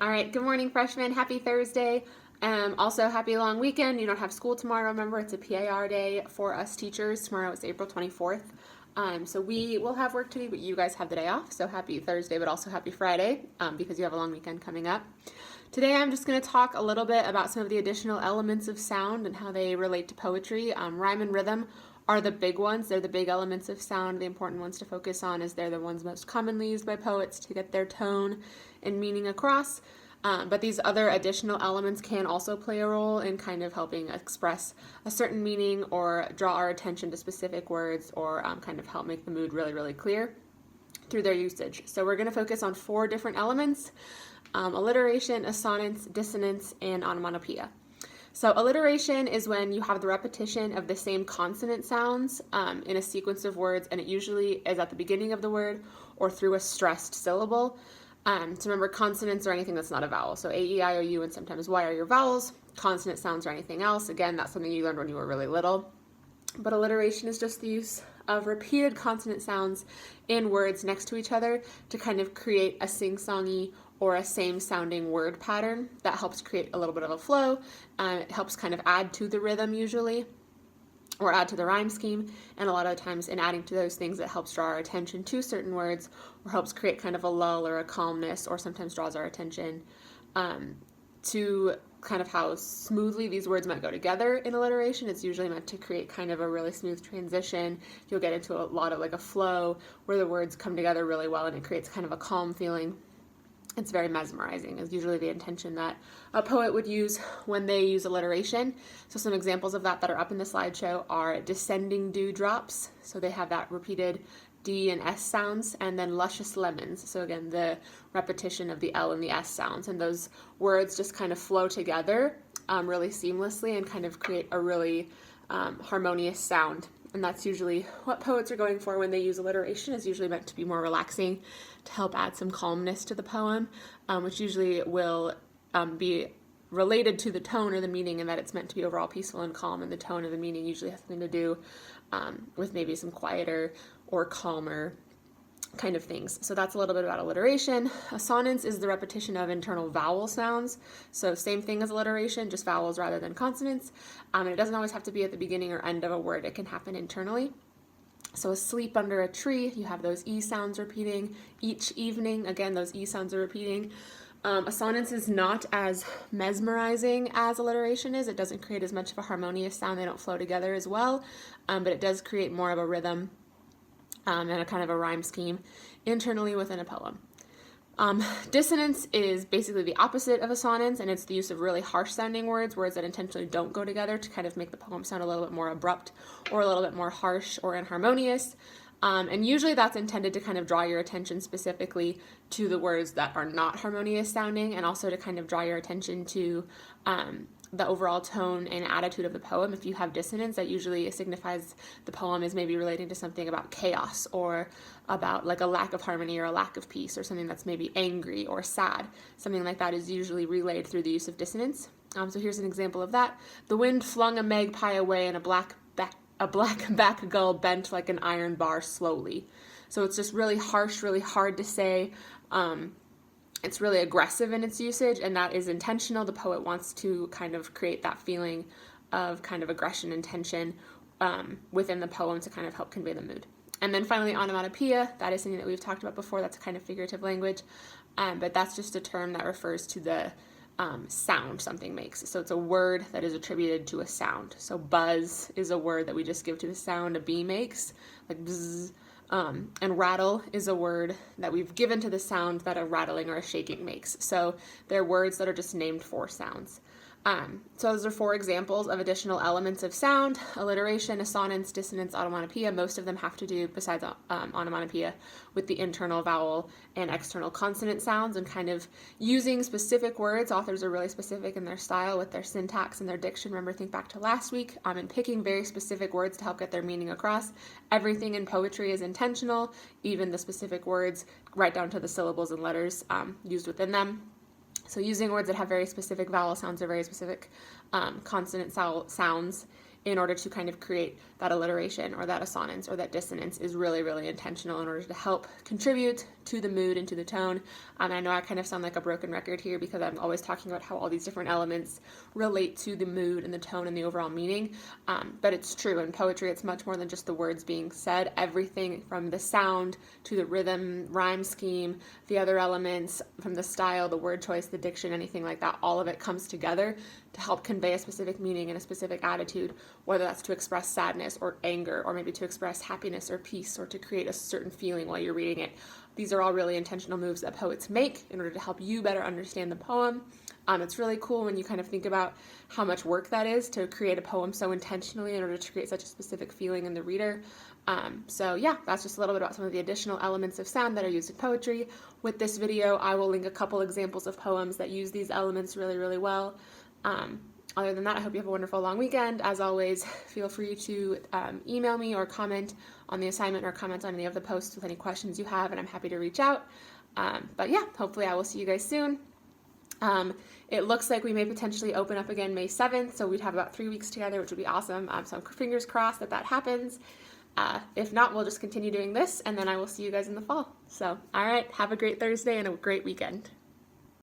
All right, good morning, freshmen. Happy Thursday. Also, happy long weekend. You don't have school tomorrow. Remember, it's a PAR day for us teachers. Tomorrow is April 24th. So we will have work to do, but you guys have the day off. So happy Thursday, but also happy Friday because you have a long weekend coming up. Today I'm just going to talk a little bit about some of the additional elements of sound and how they relate to poetry. Rhyme and rhythm are the big ones. They're the big elements of sound. The important ones to focus on is they're the ones most commonly used by poets to get their tone and meaning across. But these other additional elements can also play a role in kind of helping express a certain meaning or draw our attention to specific words or kind of help make the mood really, really clear through their usage. So we're going to focus on 4 different elements: alliteration, assonance, dissonance, and onomatopoeia. So alliteration is when you have the repetition of the same consonant sounds in a sequence of words, and it usually is at the beginning of the word or through a stressed syllable. So remember, consonants are anything that's not a vowel. So A, E, I, O, U, and sometimes Y are your vowels. Consonant sounds are anything else. Again, that's something you learned when you were really little. But alliteration is just the use of repeated consonant sounds in words next to each other to kind of create a sing-songy or a same-sounding word pattern that helps create a little bit of a flow. It helps kind of add to the rhythm usually, or add to the rhyme scheme, and a lot of times in adding to those things it helps draw our attention to certain words or helps create kind of a lull or a calmness, or sometimes draws our attention to kind of how smoothly these words might go together in alliteration. It's usually meant to create kind of a really smooth transition. You'll get into a lot of like a flow where the words come together really well and it creates kind of a calm feeling. It's very mesmerizing is usually the intention that a poet would use when they use alliteration. So some examples of that are up in the slideshow are descending dewdrops. So they have that repeated D and S sounds, and then luscious lemons. So again, the repetition of the L and the S sounds, and those words just kind of flow together really seamlessly and kind of create a really harmonious sound. And that's usually what poets are going for when they use alliteration. Is usually meant to be more relaxing, to help add some calmness to the poem, which usually will be related to the tone or the meaning, and that it's meant to be overall peaceful and calm, and the tone of the meaning usually has something to do with maybe some quieter or calmer kind of things. So that's a little bit about alliteration. Assonance is the repetition of internal vowel sounds. So same thing as alliteration, just vowels rather than consonants. And it doesn't always have to be at the beginning or end of a word. It can happen internally. So asleep under a tree, you have those E sounds repeating. Each evening, again, those E sounds are repeating. Assonance is not as mesmerizing as alliteration is. It doesn't create as much of a harmonious sound. They don't flow together as well, but it does create more of a rhythm and a kind of a rhyme scheme internally within a poem. Dissonance is basically the opposite of assonance, and it's the use of really harsh sounding words that intentionally don't go together to kind of make the poem sound a little bit more abrupt or a little bit more harsh or inharmonious. And usually that's intended to kind of draw your attention specifically to the words that are not harmonious sounding, and also to kind of draw your attention to the overall tone and attitude of the poem. If you have dissonance, that usually signifies the poem is maybe relating to something about chaos or about like a lack of harmony or a lack of peace, or something that's maybe angry or sad. Something like that is usually relayed through the use of dissonance. So here's an example of that. The wind flung a magpie away, and a black back gull bent like an iron bar slowly. So it's just really harsh, really hard to say. It's really aggressive in its usage, and that is intentional. The poet wants to kind of create that feeling of kind of aggression and tension within the poem to kind of help convey the mood. And then finally, onomatopoeia. That is something that we've talked about before. That's a kind of figurative language, but that's just a term that refers to the sound something makes. So it's a word that is attributed to a sound. So buzz is a word that we just give to the sound a bee makes, like bzzz. And rattle is a word that we've given to the sound that a rattling or a shaking makes. So they're words that are just named for sounds. So those are 4 examples of additional elements of sound: alliteration, assonance, dissonance, onomatopoeia. Most of them have to do, besides onomatopoeia, with the internal vowel and external consonant sounds, and kind of using specific words. Authors are really specific in their style with their syntax and their diction. Remember, think back to last week, and picking very specific words to help get their meaning across. Everything in poetry is intentional, even the specific words, right down to the syllables and letters used within them. So using words that have very specific vowel sounds or very specific consonant sounds in order to kind of create that alliteration or that assonance or that dissonance is really, really intentional in order to help contribute to the mood and to the tone. I know I kind of sound like a broken record here because I'm always talking about how all these different elements relate to the mood and the tone and the overall meaning, but it's true. In poetry, it's much more than just the words being said. Everything from the sound to the rhythm, rhyme scheme, the other elements, from the style, the word choice, the diction, anything like that, all of it comes together to help convey a specific meaning and a specific attitude, whether that's to express sadness or anger, or maybe to express happiness or peace, or to create a certain feeling while you're reading it. These are all really intentional moves that poets make in order to help you better understand the poem. It's really cool when you kind of think about how much work that is to create a poem so intentionally in order to create such a specific feeling in the reader. So yeah, that's just a little bit about some of the additional elements of sound that are used in poetry. With this video, I will link a couple examples of poems that use these elements really, really well. Other than that, I hope you have a wonderful long weekend. As always, feel free to email me or comment on the assignment or comment on any of the posts with any questions you have, and I'm happy to reach out. But yeah, hopefully I will see you guys soon. It looks like we may potentially open up again May 7th, so we'd have about 3 weeks together, which would be awesome. So fingers crossed that happens. If not, we'll just continue doing this, and then I will see you guys in the fall. So, all right, have a great Thursday and a great weekend.